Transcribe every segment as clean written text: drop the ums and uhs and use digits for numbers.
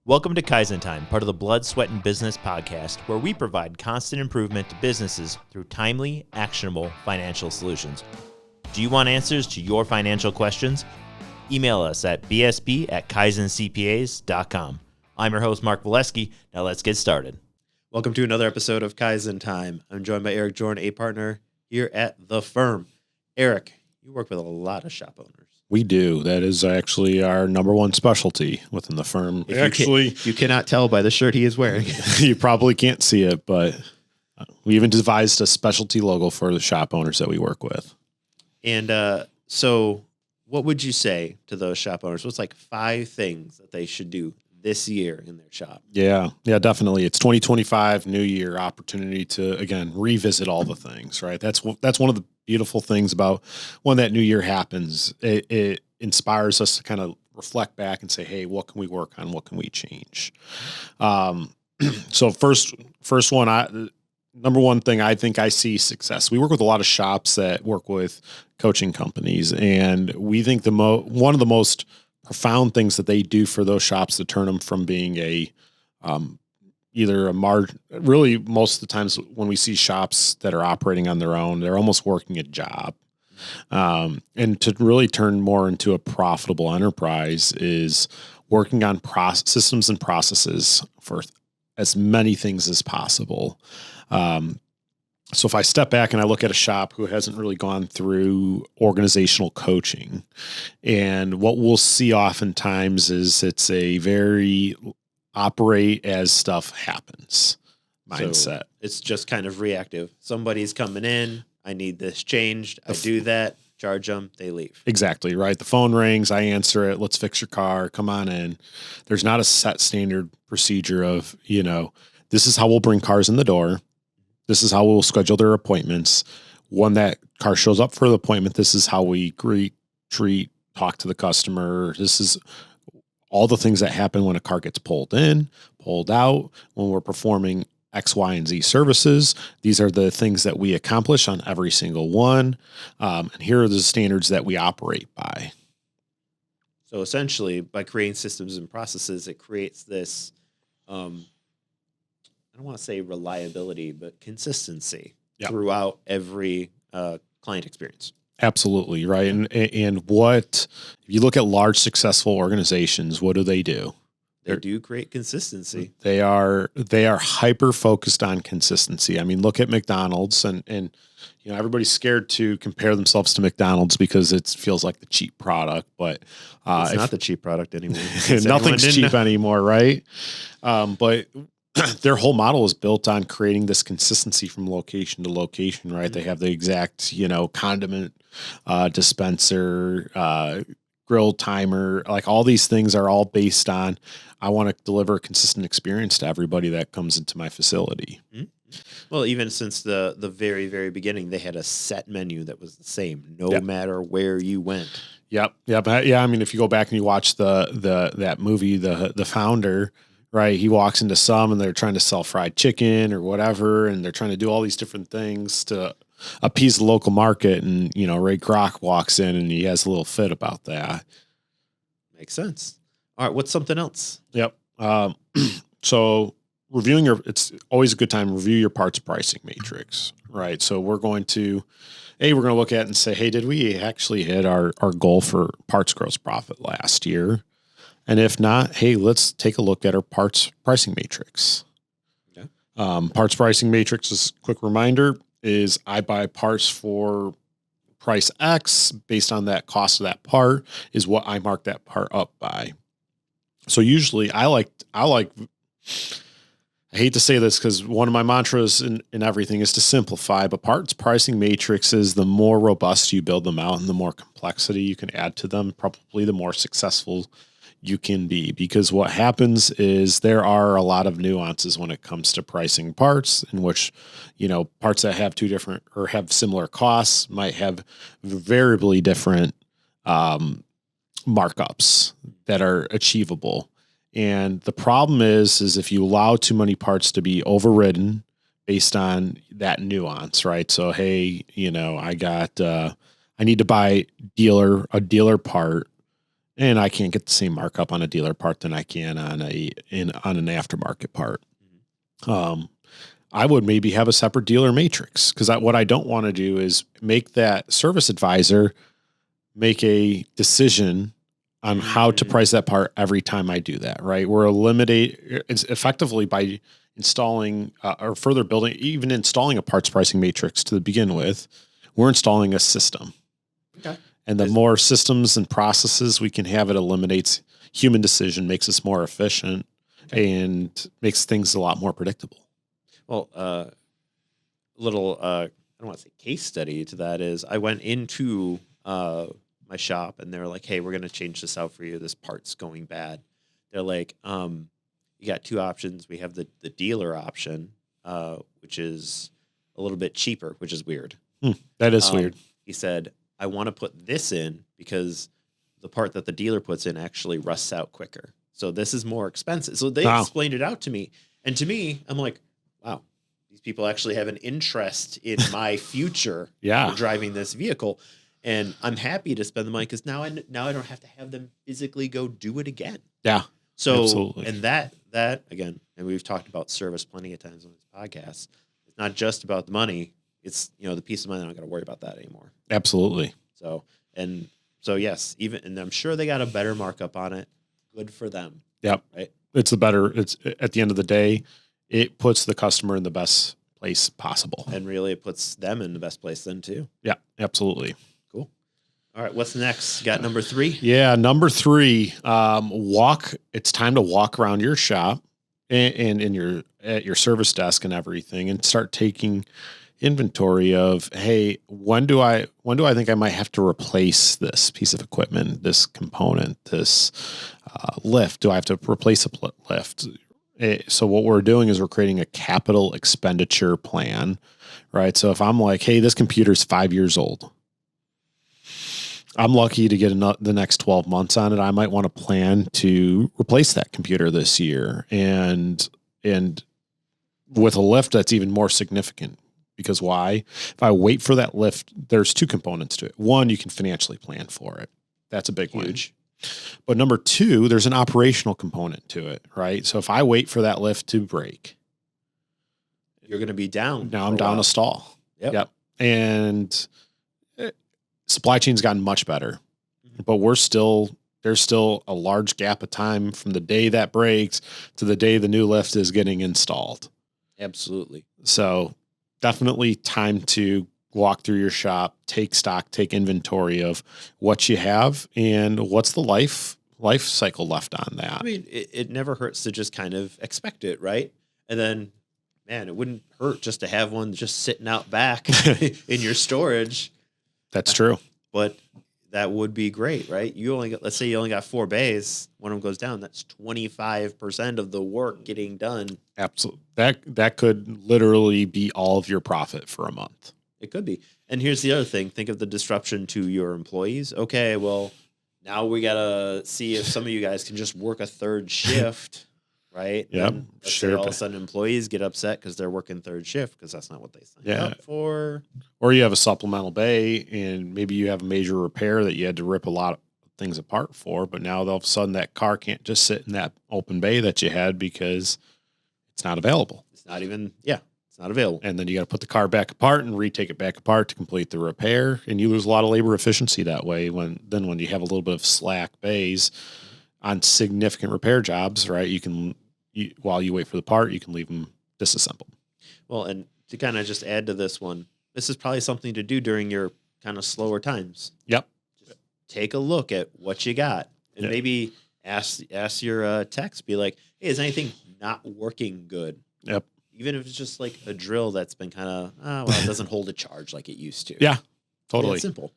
Welcome to Kaizen Time, part of the Blood, Sweat, and Business podcast, where we provide constant improvement to businesses through timely, actionable financial solutions. Do you want answers to your financial questions? Email us at bsp@kaizencpas.com. I'm your host, Mark Valesky. Now let's get started. Welcome to another episode of Kaizen Time. I'm joined by Eric Jordan, a partner here at the firm. Eric, you work with a lot of shop owners. We do. That is actually our number one specialty within the firm. You cannot tell by the shirt he is wearing. You probably can't see it, but we even devised a specialty logo for the shop owners that we work with. And so what would you say to those shop owners? What's like 5 things that they should do this year in their shop? Yeah, definitely. It's 2025, new year, opportunity to, again, revisit all the things, right? That's one of the beautiful things about when that new year happens. It inspires us to kind of reflect back and say, hey, what can we work on? What can we change? So first one, number one thing I think I see success. We work with a lot of shops that work with coaching companies, and we think one of the most profound things that they do for those shops to turn them from being really most of the times when we see shops that are operating on their own, they're almost working a job. And to really turn more into a profitable enterprise is working on systems and processes for as many things as possible. So if I step back and I look at a shop who hasn't really gone through organizational coaching, and what we'll see oftentimes is it's a very operate as stuff happens mindset. So it's just kind of reactive. Somebody's coming in. I need this changed. I do that, charge them, they leave. Exactly, right? The phone rings, I answer it. Let's fix your car. Come on in. There's not a set standard procedure of, this is how we'll bring cars in the door. This is how we'll schedule their appointments. When that car shows up for the appointment, this is how we greet, treat, talk to the customer. This is all the things that happen when a car gets pulled in, pulled out, when we're performing X, Y, and Z services. These are the things that we accomplish on every single one. And here are the standards that we operate by. So essentially, by creating systems and processes, it creates this, I don't want to say reliability, but consistency throughout every client experience. Absolutely, right. And if you look at large successful organizations, what do? They do create consistency. They are hyper focused on consistency. I mean, look at McDonald's and everybody's scared to compare themselves to McDonald's because it feels like the cheap product, but it's not the cheap product anymore. Nothing's cheap anymore, right? But their whole model is built on creating this consistency from location to location, right? Mm-hmm. They have the exact, condiment dispenser, grill timer, like all these things are all based on, I want to deliver a consistent experience to everybody that comes into my facility. Mm-hmm. Well, even since the very, very beginning, they had a set menu that was the same, no matter where you went. Yep. Yeah. I mean, if you go back and you watch that movie, the Founder, right? He walks into some and they're trying to sell fried chicken or whatever, and they're trying to do all these different things to appease the local market. And, Ray Kroc walks in and he has a little fit about that. Makes sense. All right. What's something else? Yep. So it's always a good time to review your parts pricing matrix, right? So we're going to look at it and say, hey, did we actually hit our goal for parts gross profit last year? And if not, hey, let's take a look at our parts pricing matrix. Okay. Parts pricing matrix, is a quick reminder, is I buy parts for price X based on that cost of that part is what I mark that part up by. So usually I hate to say this because one of my mantras in everything is to simplify, but parts pricing matrices, the more robust you build them out and the more complexity you can add to them, probably the more successful you can be, because what happens is there are a lot of nuances when it comes to pricing parts, in which, parts that have two different or have similar costs might have variably different markups that are achievable. And the problem is if you allow too many parts to be overridden based on that nuance, right? So, hey, I need to buy a dealer part and I can't get the same markup on a dealer part than I can on an aftermarket part. I would maybe have a separate dealer matrix, because what I don't want to do is make that service advisor make a decision on how to price that part every time I do that, right? It's effectively by installing or further building, even installing a parts pricing matrix to begin with, we're installing a system. Okay. And the more systems and processes we can have, it eliminates human decision, makes us more efficient, and makes things a lot more predictable. Well, a little, I don't want to say case study to that is I went into my shop and they're like, hey, we're going to change this out for you. This part's going bad. They're like, you got two options. We have the dealer option, which is a little bit cheaper, which is weird. That is weird. He said, I want to put this in because the part that the dealer puts in actually rusts out quicker. So this is more expensive. So they explained it out to me. And to me, I'm like, wow, these people actually have an interest in my future for driving this vehicle. And I'm happy to spend the money because now I don't have to have them physically go do it again. Yeah. So, absolutely. And that again, and we've talked about service plenty of times on this podcast. It's not just about the money. It's, the peace of mind. I don't got to worry about that anymore. Absolutely. So yes, and I'm sure they got a better markup on it. Good for them. Yep. Right. It's at the end of the day, it puts the customer in the best place possible. And really it puts them in the best place then too. Yeah, absolutely. Cool. All right. What's next? You got number 3? Yeah. Number 3, it's time to walk around your shop and at your service desk and everything and start taking inventory of, hey, when do I think I might have to replace this piece of equipment, this component, this lift? Do I have to replace a lift? So what we're doing is we're creating a capital expenditure plan, right? So if I'm like, hey, this computer's 5 years old, I'm lucky to get the next 12 months on it. I might want to plan to replace that computer this year, and with a lift, that's even more significant. Because why? If I wait for that lift, there's 2 components to it. One, you can financially plan for it. That's a big Huge. one. But number 2, there's an operational component to it, right? So if I wait for that lift to break, you're going to be down. Now I'm down a stall. Yep. And supply chain's gotten much better, but there's still a large gap of time from the day that breaks to the day the new lift is getting installed. Absolutely. So definitely time to walk through your shop, take stock, take inventory of what you have and what's the life cycle left on that. I mean, it never hurts to just kind of expect it, right? And then, man, it wouldn't hurt just to have one just sitting out back in your storage. That's true. But that would be great, right? Let's say you only got 4 bays. One of them goes down. That's 25% of the work getting done. Absolutely. That could literally be all of your profit for a month. It could be. And here's the other thing. Think of the disruption to your employees. Okay, well, now we got to see if some of you guys can just work a 3rd shift, right? Yep. Sure. All of a sudden employees get upset because they're working 3rd shift because that's not what they signed up for. Or you have a supplemental bay and maybe you have a major repair that you had to rip a lot of things apart for, but now all of a sudden that car can't just sit in that open bay that you had because it's not available. It's not available. And then you got to put the car back apart and retake it back apart to complete the repair. And you lose a lot of labor efficiency that way when you have a little bit of slack bays on significant repair jobs, right? While you wait for the part, you can leave them disassembled. Well, and to kind of just add to this one, this is probably something to do during your kind of slower times. Yep. Just take a look at what you got and maybe ask your techs, be like, hey, is anything not working good? Yep. Even if it's just like a drill that's been kind of, it doesn't hold a charge like it used to. Yeah, totally. It's simple.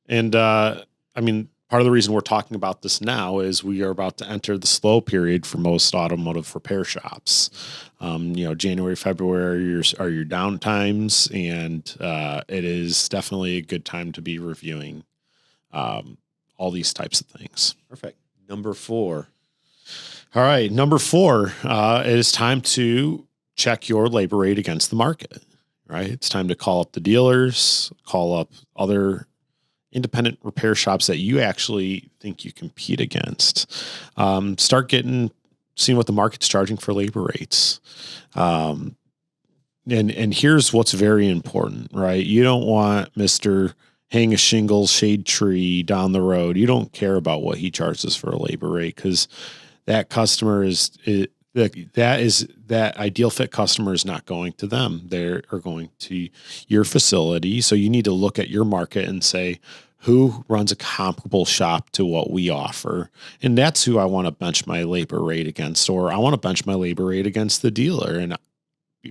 And I mean, part of the reason we're talking about this now is we are about to enter the slow period for most automotive repair shops. January, February are your down times, and it is definitely a good time to be reviewing all these types of things. Perfect. Number 4. All right. Number 4, it is time to check your labor rate against the market, right? It's time to call up the dealers, call up other independent repair shops that you actually think you compete against. Start seeing what the market's charging for labor rates. And here's what's very important, right? You don't want Mr. Hang a shingle shade tree down the road. You don't care about what he charges for a labor rate, because that customer that ideal fit customer is not going to them. They are going to your facility. So you need to look at your market and say, who runs a comparable shop to what we offer? And that's who I want to bench my labor rate against, or I want to bench my labor rate against the dealer. And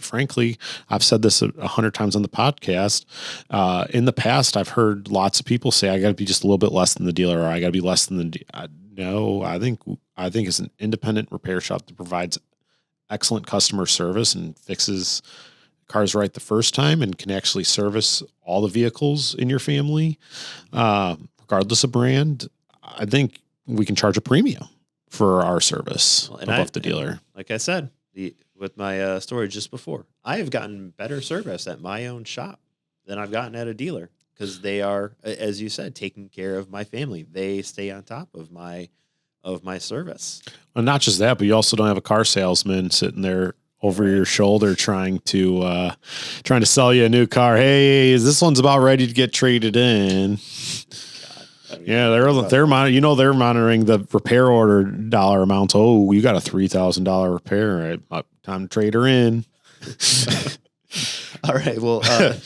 frankly, I've said this 100 times on the podcast. In the past, I've heard lots of people say, I got to be just a little bit less than the dealer, or I got to be less than the no, I think it's an independent repair shop that provides excellent customer service and fixes cars right the first time and can actually service all the vehicles in your family, regardless of brand. I think we can charge a premium for our service above the dealer. Like I said, with my story just before, I have gotten better service at my own shop than I've gotten at a dealer, because they are, as you said, taking care of my family. They stay on top of my service. And not just that, but you also don't have a car salesman sitting there over your shoulder trying to sell you a new car. Hey, this one's about ready to get traded in. Yeah, they're monitoring the repair order dollar amounts. Oh, you got a $3,000 repair. Right? Time to trade her in. All right. Well, I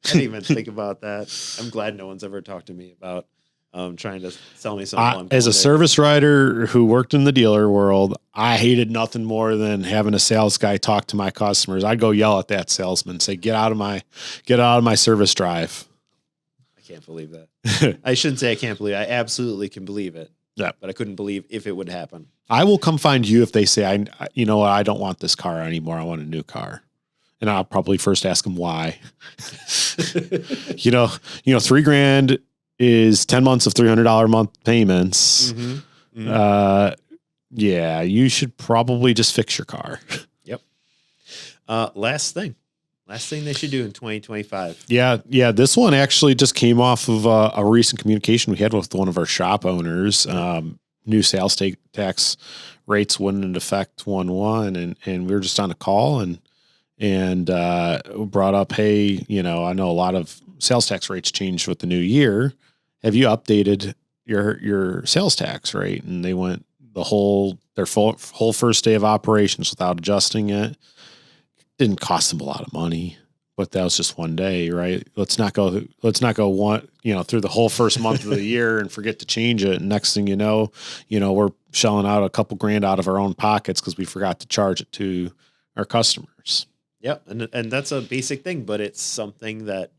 didn't even think about that. I'm glad no one's ever talked to me about trying to sell me something. As a service writer who worked in the dealer world, I hated nothing more than having a sales guy talk to my customers. I'd go yell at that salesman, say, get out of my service drive. I can't believe that. I shouldn't say I can't believe it. I absolutely can believe it. Yeah. But I couldn't believe if it would happen. I will come find you if they say, I don't want this car anymore. I want a new car. And I'll probably first ask them why. $3,000 is 10 months of $300 a month payments. Mm-hmm. Mm-hmm. Yeah, you should probably just fix your car. Yep. Last thing they should do in 2025. Yeah. This one actually just came off of a recent communication we had with one of our shop owners. New sales tax rates went into effect 1/1, and we were just on a call and brought up, hey, I know a lot of sales tax rates changed with the new year. Have you updated your sales tax rate? And they went their whole first day of operations without adjusting it. Didn't cost them a lot of money, but that was just one day, right? Let's not go through the whole first month of the year and forget to change it. And next thing you know, we're shelling out a couple grand out of our own pockets because we forgot to charge it to our customers. Yep. And that's a basic thing, but it's something that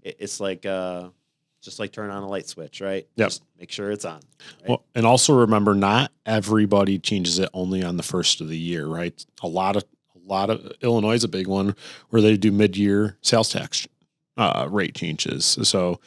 it's like, just like turn on a light switch, right? Yep. Just make sure it's on. Right? Well, and also remember, not everybody changes it only on the first of the year, right? A lot of Illinois is a big one where they do mid-year sales tax rate changes. So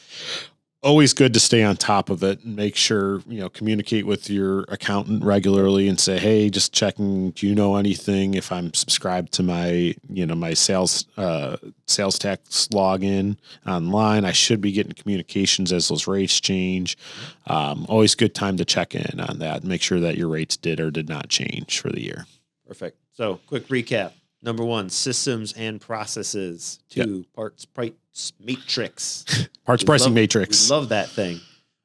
always good to stay on top of it and make sure, communicate with your accountant regularly and say, hey, just checking, do you know anything if I'm subscribed to my, my sales tax login online? I should be getting communications as those rates change. Always good time to check in on that and make sure that your rates did or did not change for the year. Perfect. So quick recap. Number 1, systems and processes. 2, parts price matrix. Parts pricing matrix. We love that thing.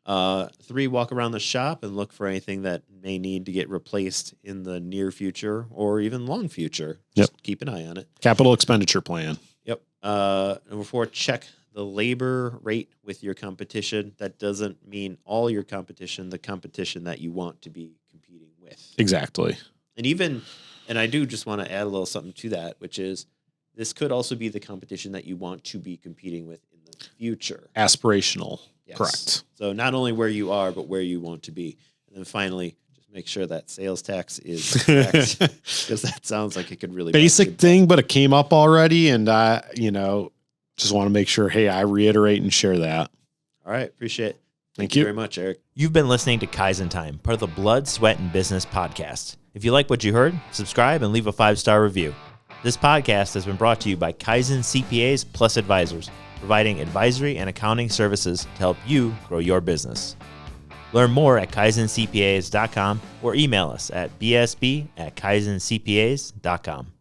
3, walk around the shop and look for anything that may need to get replaced in the near future or even long future. Just keep an eye on it. Capital expenditure plan. Yep. Number 4, check the labor rate with your competition. That doesn't mean all your competition, the competition that you want to be competing with. Exactly. And I do just want to add a little something to that, which is this could also be the competition that you want to be competing with in the future. Aspirational. Yes. Correct. So not only where you are, but where you want to be. And then finally, just make sure that sales tax is correct, because that sounds like it could really basic thing, but it came up already. And just want to make sure, hey, I reiterate and share that. All right. Appreciate it. Thank you very much, Eric. You've been listening to Kaizen Time, part of the Blood, Sweat, and Business podcast. If you like what you heard, subscribe and leave a 5-star review. This podcast has been brought to you by Kaizen CPAs Plus Advisors, providing advisory and accounting services to help you grow your business. Learn more at kaizencpas.com or email us at bsb@kaizencpas.com.